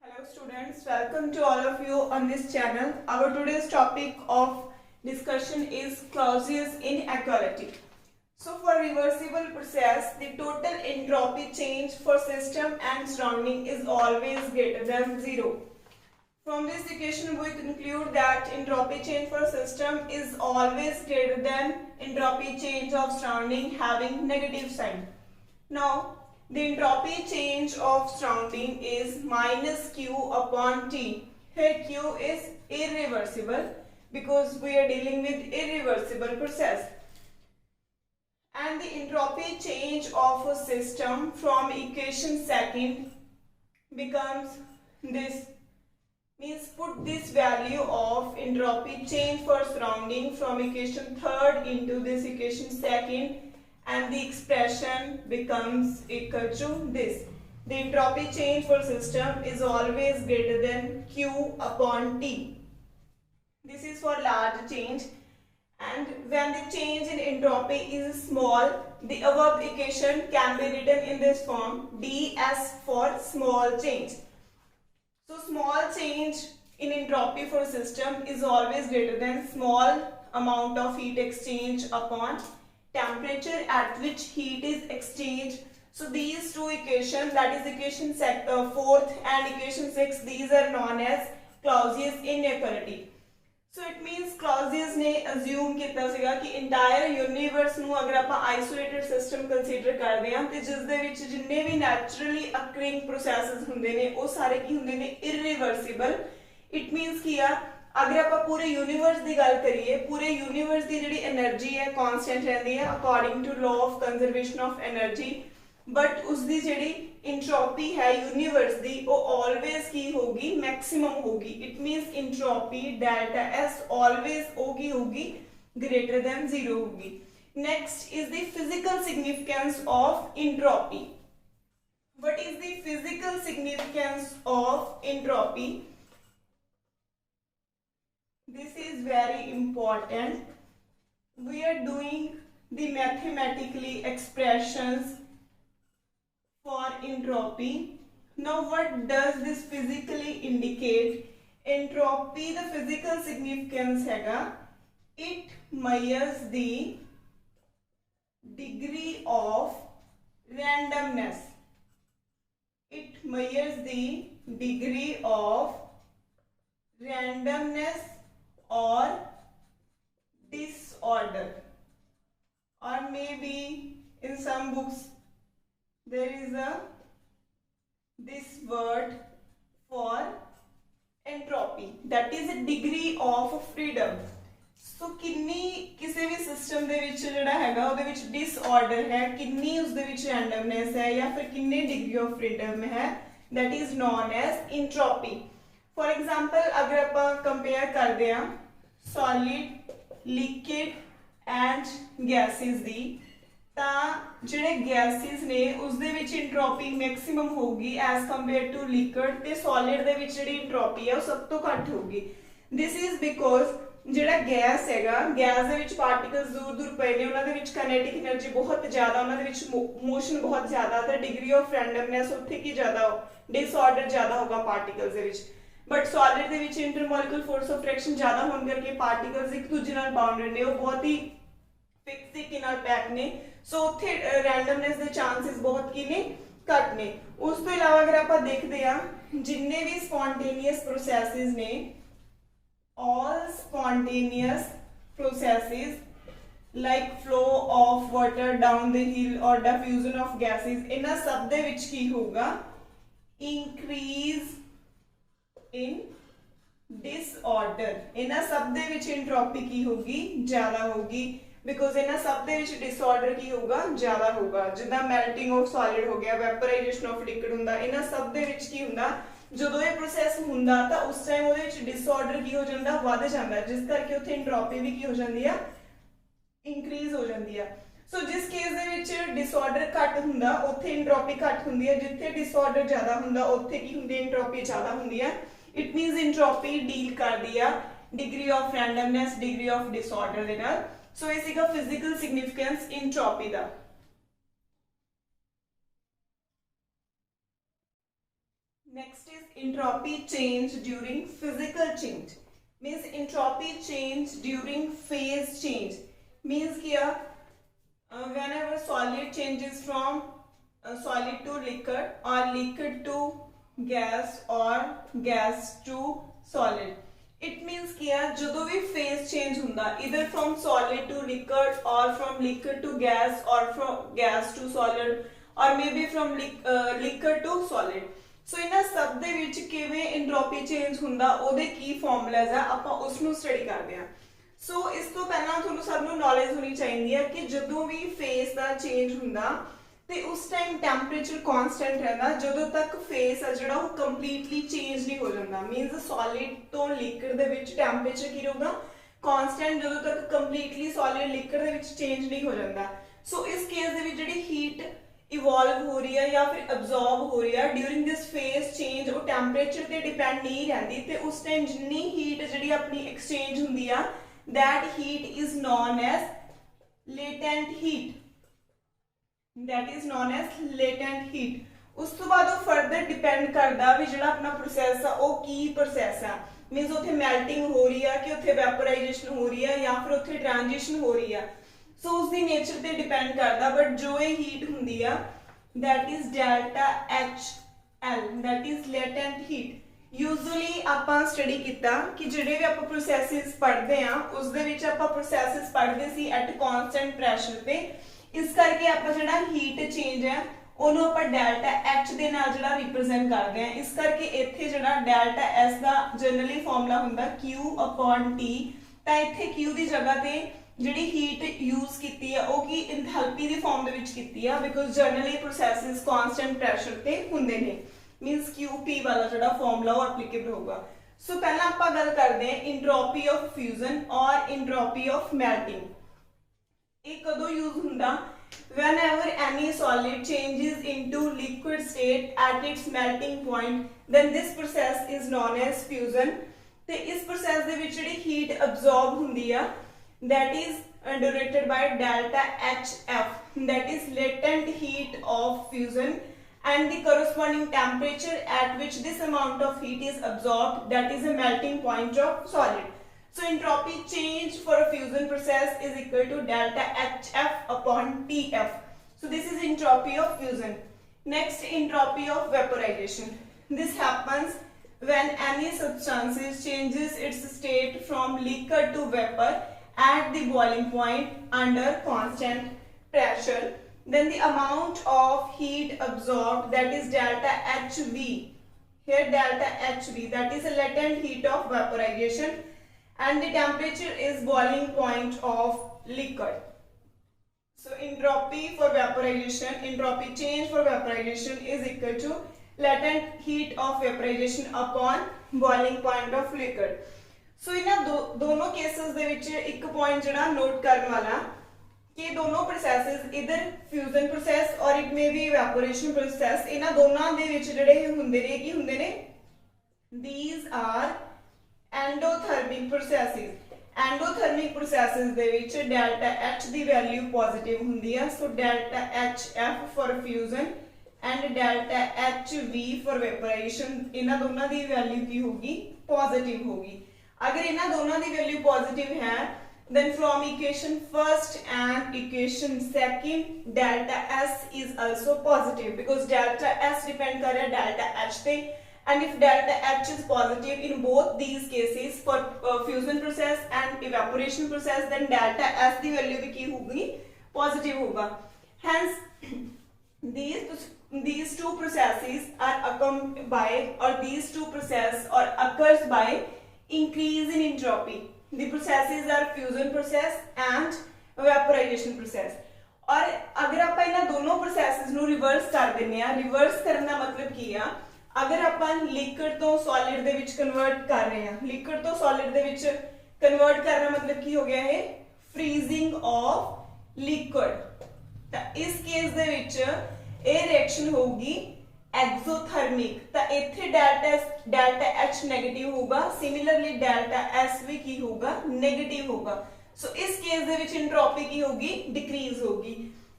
Hello students, welcome to all of you on this channel. Our today's topic of discussion is Clausius inequality. So for reversible process, the total entropy change for system and surrounding is always greater than 0. From this equation we conclude that entropy change for system is always greater than entropy change of surrounding having negative sign. Now the entropy change of surrounding is minus Q upon T. Here Q is irreversible because we are dealing with irreversible process. And the entropy change of a system from equation second becomes this. Means put this value of entropy change for surrounding from equation third into this equation second, and the expression becomes equal to this. The entropy change for system is always greater than Q upon T. This is for large change, and when the change in entropy is small, the above equation can be written in this form: ds for small change. So small change in entropy for system is always greater than small amount of heat exchange upon temperature at which heat is exchanged. So these two equations, that is equation 4th and equation 6, these are known as Clausius inequality. So it means Clausius ने assume किया सीगा कि entire universe ਨੂੰ अगर ਆਪਾਂ isolated system consider ਕਰਦੇ ਹਾਂ ਤੇ ਜਿਸ ਦੇ ਵਿੱਚ ਜਿੰਨੇ ਵੀ naturally occurring processes ਹੁੰਦੇ ਨੇ ਉਹ ਸਾਰੇ ਕੀ ਹੁੰਦੇ ਨੇ irreversible. It means कि अगर आप पूरे यूनिवर्स की गल करिए, पूरे यूनिवर्स की जी एनर्जी है कॉन्स्टेंट रहती है according to law of conservation of energy, but उसकी जी इंट्रोपी है यूनिवर्स की वो ऑलवेज की होगी मैक्सिमम होगी. It means entropy delta S always होगी ग्रेटर देन 0 होगी. Next is the physical significance of entropy. What is the physical significance of entropy? This is very important. We are doing the mathematically expressions for entropy. Now what does this physically indicate? Entropy, the physical significance है, it measures the degree of randomness. It measures the degree of randomness or disorder, or maybe in some books there is this word for entropy, that is a degree of freedom. So किन्नी किसी भी system दे विच जिहड़ा हैगा उहदे विच disorder है, किन्नी उस दे विच randomness है या फिर किन्नी डिग्री ऑफ फ्रीडम है, that is known as entropy. For example अगर आप कंपेयर करते हैं सॉलिड, लिक्विड एंड गैसेस दी, तो जिहड़े गैसेस ने उस दे विच इंट्रोपी मैक्सिमम होगी एज कंपेयर टू लिक्विड, ते सॉलिड दे विच जिहड़ी इंट्रोपी है वो सब तो घट होगी. दिस इज बिकॉज जिहड़ा गैस हैगा, गैस दे विच पार्टिकल्स दूर दूर पे ने, उन्हां दे विच काइनेटिक एनर्जी बहुत ज़्यादा, उन्हां दे विच मोशन बहुत ज़्यादा, तो डिग्री ऑफ रैंडमनेस उत्थे की ज़्यादा, डिसऑर्डर ज़्यादा होगा particles they which. But solid they which intermolecular force of friction ज़्यादा होने करके पार्टिकल्स एक दूसरे नाल बाउंडेड ने, वो बहुत ही फिक्स तरीके नाल पैक ने. सो उत्थे रैंडमनेस दे चांसेस बहुत की ने घट ने. उस तो इलावा अगर आप देखते हैं जिन्ने भी स्पॉन्टेनियस प्रोसैसेस ने, all spontaneous processes like flow of water down the hill और डिफ्यूजन ऑफ गैसेस, इन्हां सब दे विच की होगा इंक्रीज इन डिसऑर्डर. इन्हां सब दे विच एंट्रोपी की होगी ज्यादा होगी, बिकॉज इन्हां सब दे विच डिसऑर्डर की होगा ज्यादा होगा. जिद्दां मेल्टिंग ऑफ सॉलिड हो गया, वेपराइजेशन ऑफ लिक्विड हुंदा, इन्हां सब दे विच की हुंदा ਜਦੋਂ ਇਹ ਪ੍ਰੋਸੈਸ ਹੁੰਦਾ ਤਾਂ ਉਸ ਟਾਈਮ ਉਹਦੇ ਵਿੱਚ ਡਿਸਆਰਡਰ ਕੀ ਹੋ ਜਾਂਦਾ, ਵੱਧ ਜਾਂਦਾ, ਜਿਸ ਕਰਕੇ ਉੱਥੇ ਐਂਟਰੋਪੀ ਵੀ ਕੀ ਹੋ ਜਾਂਦੀ ਆ, ਇੰਕਰੀਜ਼ ਹੋ ਜਾਂਦੀ ਆ. ਸੋ ਜਿਸ ਕੇਸ ਦੇ ਵਿੱਚ ਡਿਸਆਰਡਰ ਘੱਟ ਹੁੰਦਾ ਉੱਥੇ ਐਂਟਰੋਪੀ ਘੱਟ ਹੁੰਦੀ ਹੈ, ਜਿੱਥੇ ਡਿਸਆਰਡਰ ਜ਼ਿਆਦਾ ਹੁੰਦਾ ਉੱਥੇ ਕੀ ਹੁੰਦੀ, ਐਂਟਰੋਪੀ ਜ਼ਿਆਦਾ ਹੁੰਦੀ ਹੈ. इट मीनस एंट्रोपी डील कर दिया degree of randomness, degree of disorder दे नाल. सो इसी का फिजिकल सिग्निफिकेंस एंट्रोपी दा. Next is entropy change during physical change. Means entropy change during phase change. Means here whenever solid changes from solid to liquid or liquid to gas or gas to solid. It means कि जो भी phase change होंदा either from solid to liquid or from liquid to gas or from gas to solid or maybe from liquid to solid. सो इन्हां सब दे विच किवें entropy change हुंदा ओदे की फॉर्मूलाज आ आपां उसनूं स्टडी करदे हां। सो इस तो पहला तुहानूं सब नूं नॉलेज होनी चाहिदी है कि जदों भी फेस दा चेंज हुंदा ते उस टाइम टैंपरेचर कांस्टेंट रहंदा जदों तक फेस आ जिहड़ा वो कंप्लीटली चेंज नहीं हो जांदा। मीनस सॉलिड तो लिक्विड दे विच टैंपरेचर की रहूगा कांस्टेंट जदों तक completely solid liquid they which change नहीं हो जांदा। सो इस केस दे विच जिहड़ी हीट इवॉल्व हो रही है या फिर अब्जॉर्ब हो रही है ड्यूरिंग दिस फेज चेंज वो टैंपरेचर ते डिपेंड नहीं रहती ते उस टाइम जिन्नी हीट जिहड़ी अपनी एक्सचेंज हुंदी आ that heat is known as latent heat. That is known as latent heat. उस तो बाद वो फर्दर डिपेंड करता भी जिहड़ा अपना प्रोसैस आ वो की प्रोसैस है। मीनस उत्थे मेल्टिंग हो रही है कि उत्थे वैपोराइजेशन हो रही है या फिर उत्थे ट्रांजिशन हो रही है। सो उसकी नेचर पे डिपेंड करता बट जो ये हीट होंगी आ that is delta H L that is latent heat. Usually आप स्टडी किया कि जिहड़े भी आप प्रोसैसिस पढ़ते हैं उस दे विच आप प्रोसैसिस पढ़ते सी एट कॉन्स्टेंट प्रैशर पे। इस करके आप जिहड़ा हीट चेंज है उन्होंने आप डेल्टा एच दे नाल जिहड़ा रिप्रेजेंट करते हैं। इस करके इत्थे जिहड़ा डेल्टा एस दा जनरली फॉर्मूला हुंदा Q अपॉन T। तां इत्थे Q दी जगह ते जिहड़ी हीट यूज की है वो की एंथैल्पी दी फॉर्म दे विच कीती है बिकॉज जनरली प्रोसैसेस कांस्टेंट प्रैशर ते हुंदे ने। मींस QP वाला जिहड़ा फॉर्मूला वो एप्लीकेबल होगा। सो पहला आपां गल करदे हैं एंट्रोपी ऑफ फ्यूजन और एंट्रोपी ऑफ मेल्टिंग। ये कदों यूज हुंदा whenever any solid changes into liquid state at its melting point then this process is known as fusion। ते इस प्रोसेस दे विच जिहड़ी हीट अब्सॉर्ब हुंदी आ that is denoted by delta HF, that is latent heat of fusion, and the corresponding temperature at which this amount of heat is absorbed, that is a melting point of solid. So entropy change for a fusion process is equal to delta HF upon TF. So this is entropy of fusion. Next, entropy of vaporization. This happens when any substance changes its state from liquid to vapor at the boiling point under constant pressure. Then the amount of heat absorbed, that is delta HV. Here delta HV, that is a latent heat of vaporization, and the temperature is boiling point of liquid. So entropy for vaporization, entropy change for vaporization is equal to latent heat of vaporization upon boiling point of liquid. सो इन्हां दोनों cases they विच एक point जिहड़ा note करने वाला कि दोनों प्रोसैसेस इधर fusion process और it may be evaporation process इन्हां दोनों दे विच जिहड़े हुंदे ने की हुंदे ने these are endothermic processes. Endothermic processes दे विच डेल्टा एच दी वैल्यू पॉजिटिव हुंदी है। So delta H F for fusion and delta H V for vaporisation इन्हां दोनों दी वैल्यू की होगी पॉजिटिव होगी। अगर इन्हां दोनों की वैल्यू पॉजिटिव है then from equation first and equation second delta s is also positive because delta s depend कर रहा है delta h पे and if delta h is positive in both these cases for fusion process and evaporation process then delta s की value भी की होगी positive होगा। hence these two processes are accompanied by or these two process or occurs by increase in entropy. The processes are fusion process and vaporization process. और अगर आप इन्हां दोनों processes नूं reverse कर देने आ, reverse करने का मतलब की आ अगर आप liquid तो solid दे विच convert कर रहे हैं, liquid तो solid दे विच convert करना मतलब की हो गया है freezing of liquid। तो इस केस दे विच ये रिएक्शन होगी एक्सोथर्मिक। तो इत्थे डेल्टा एच नेगेटिव होगा, सिमिलरली डेल्टा एस भी की होगा नेगेटिव होगा। सो इस केस दे विच एंट्रोपी की होगी डिक्रीज होगी।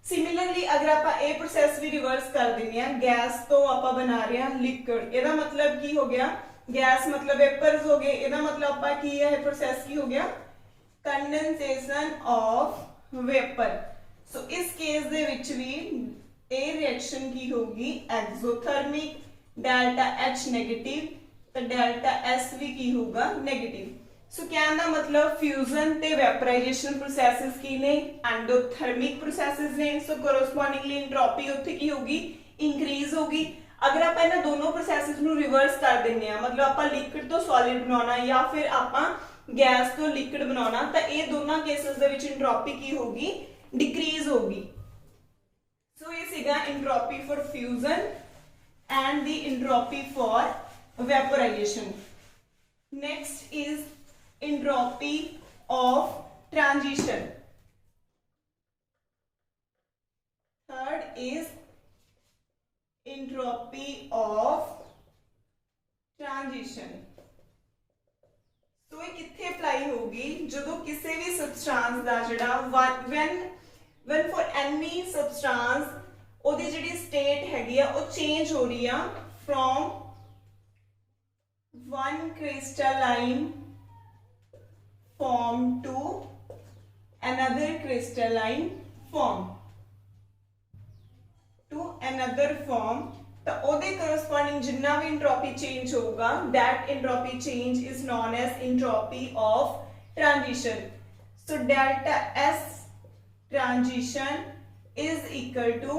सिमिलरली अगर आप ये प्रोसैस भी रिवर्स कर देंगे, गैस तो आप बना रहे हैं लिक्विड, ਇਹਦਾ मतलब की हो गया गैस मतलब वेपर्स हो गए, ਇਹਦਾ मतलब आप की है प्रोसैस की हो गया कंडेंसेशन ऑफ वेपर। सो इस केस दे विच भी ये रिएक्शन की होगी एक्सोथर्मिक, डेल्टा H नेगेटिव तो डेल्टा S भी की होगा नेगेटिव। सो कहने का मतलब फ्यूजन ते वेपराइजेशन प्रोसैसेस की ने एंडोथर्मिक प्रोसैसेस ने। सो कोरोस्पोंडिंगली एंट्रोपी उत्थे की होगी इंक्रीज होगी। अगर आप इन्हां दोनों प्रोसैसेस नू रिवर्स कर देंगे मतलब आप लिक्विड तो सॉलिड बनाना या फिर आप गैस तो लिक्विड बनाना, तो ये दोनों केसेस दे विच एंट्रोपी की होगी डिक्रीज होगी। सो ये सीगा entropy for fusion and the entropy for vaporisation. Next is entropy of transition. Third is entropy of transition. तो ये किथे अप्लाई होगी जो किसी भी सबस्टांस का जड़ा when for any substance ओदी जिहड़ी स्टेट हैगी आ वो चेंज हो रही है from one crystalline form to another crystalline form तो ओदे corresponding जिन्ना भी entropy change होगा that entropy change is known as entropy of transition. So delta S transition is equal to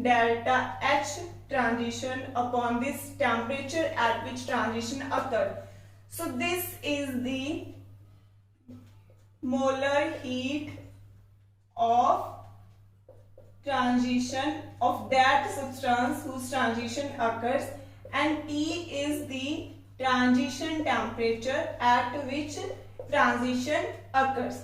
delta H transition upon this temperature at which transition occurred. So this is the molar heat of transition of that substance whose transition occurs, and T is the transition temperature at which transition occurs.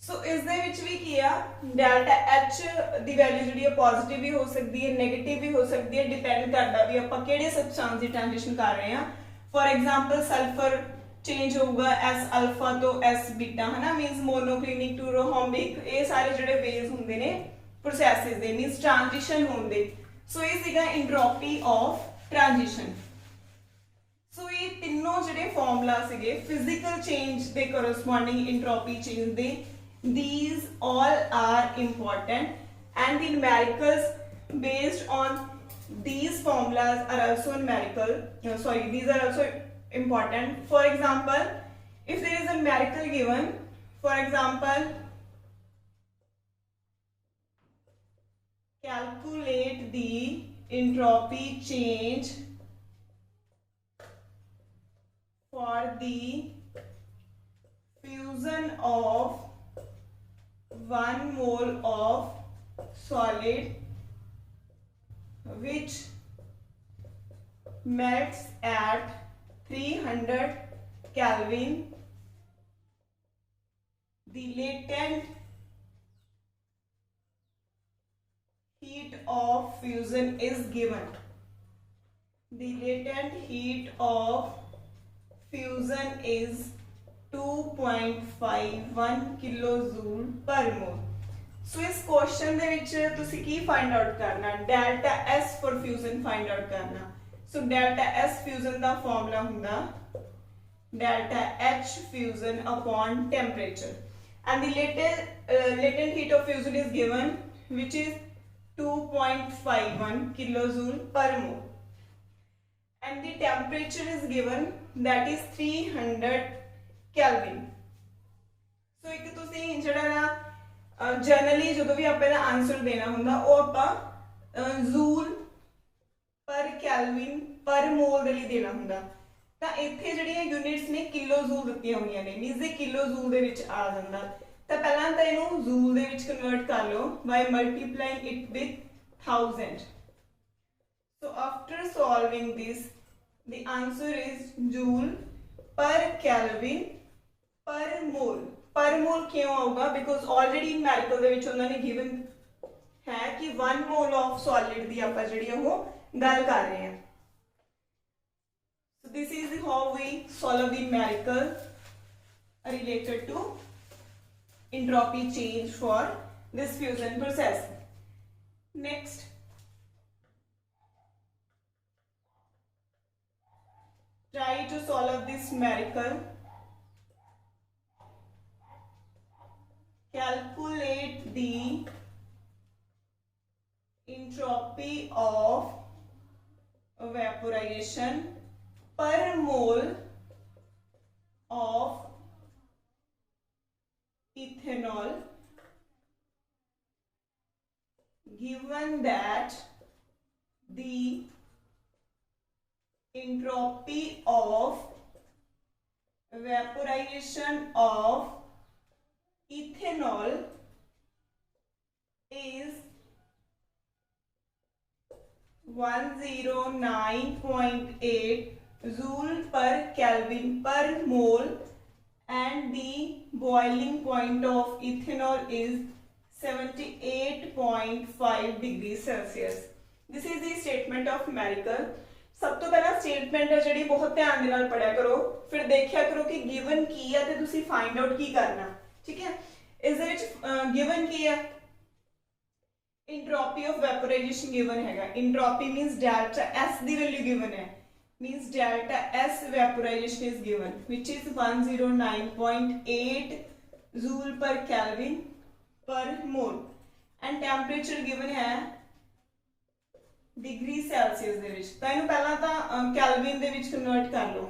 So इस दे विच भी किया delta H दी value जिहड़ी है positive भी हो सकती है negative भी हो सकती है, डिपेंड करता भी आप किहड़े सबस्टांस दी ट्रांजिशन कर रहे हैं। फॉर एग्जांपल सल्फर चेंज होगा एस अल्फा तो एस बीटा है ना, मींस मोनोक्लिनिक टू रोहम्बिक, ये सारे जिहड़े वेज हुंदे ने प्रोसेसेस दे मींस ट्रांजिशन होंदे। सो ये सीगा एंट्रोपी ऑफ ट्रांजिशन। सो ये तीनों जिहड़े फार्मूला सीगे physical change they corresponding entropy change they, these all are important and the numericals based on these formulas are also numerical, these are also important. For example, if there is a numerical given, for example calculate the entropy change for the fusion of 1 mole of solid which melts at 300 Kelvin. The latent heat of fusion is given. The latent heat of fusion is 2.51 kilojoule पर मोल। सो इस question दे विच तुसी की find out करना, delta S for fusion find out करना। So delta S fusion का formula हुंदा delta H fusion upon temperature and the latent heat of fusion is given which is 2.51 kilojoule per mole and the temperature is given that is 300 Kelvin. So एक तुसी जिहड़ा ना generally जो भी आप answer देना हुंदा वो आप जूल पर कैलविन पर मोल दे लई देना हुंदा, तां इत्थे जिहड़ियां यूनिट्स ने किलो जूल दित्तियां होईयां ने मींस ये किलो जूल दे विच आ जांदा। तां पहलां तां इहनूं जूल दे विच कन्वर्ट कर लो by multiplying it with 1000. So after solving this the answer is joule per Kelvin पर मोल क्यों आऊगा बिकॉज ऑलरेडी न्यूमेरिकल दे विच उन्होंने गिवन है कि 1 मोल ऑफ सॉलिड दी आपां जिहड़ी वो गल कर रहे हैं। So this is how we solve the numerical related to entropy change for this fusion process. Next try to solve this miracle. Calculate the entropy of evaporation per mole of ethanol given that the entropy of evaporation of ethanol is 109.8 joule per Kelvin per mole and the boiling point of ethanol is 78.5 degrees Celsius. This is the statement of miracle. सब तो पहला statement है जी बहुत ध्यान दे नाल पढ़िया करो, फिर देखिया करो कि गिवन की है ते तुसी फाइंड आउट की करना, ठीक है। इस दे विच गिवन की है एंट्रोपी ऑफ वेपोराइजेशन गिवन हैगा, एंट्रोपी मींस डेल्टा एस दी वैल्यू गिवन है, means delta S vaporisation is given which is 109.8 joule per kelvin per mole and temperature given है डिग्री सेल्सियस दे विच, तो इहनू पहला तां केल्विन दे विच कन्वर्ट कर लो,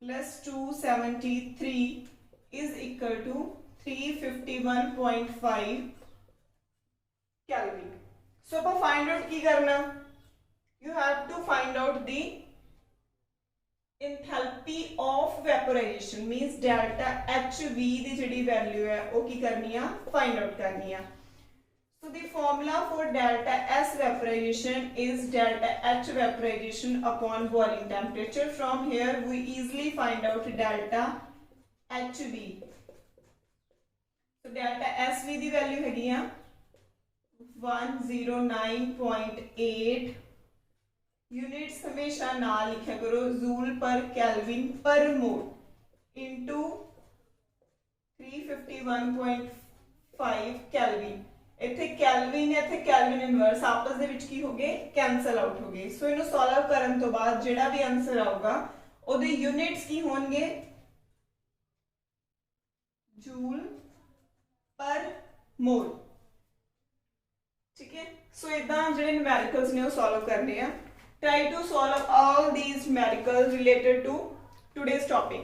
+273 is equal to 351.5 kelvin. So आप फाइंड आउट की करना, you have to find out the enthalpy of vaporisation means delta HV दी जिहड़ी वैल्यू है वो की करनी है, फाइंड आउट करनी है। So the formula for delta S vaporization is delta H vaporization upon boiling temperature. From here we easily find out delta HV. So delta SV the value है 109.8 units हमेशा ना लिखा करो जूल पर केल्विन पर मोल into 351.5 kelvin. इथे kelvin इथे kelvin inverse आपस दे विच की हो गए कैंसल आउट हो गए। सो इनु सॉल्व करन तो बाद जेड़ा भी आंसर आऊगा ओदे यूनिट्स की होंगे जूल पर मोल, ठीक है। सो इदां जेडे न्यूमेरिकल्स ने वो सॉल्व करने हैं। Try to solve all these numericals related to today's topic.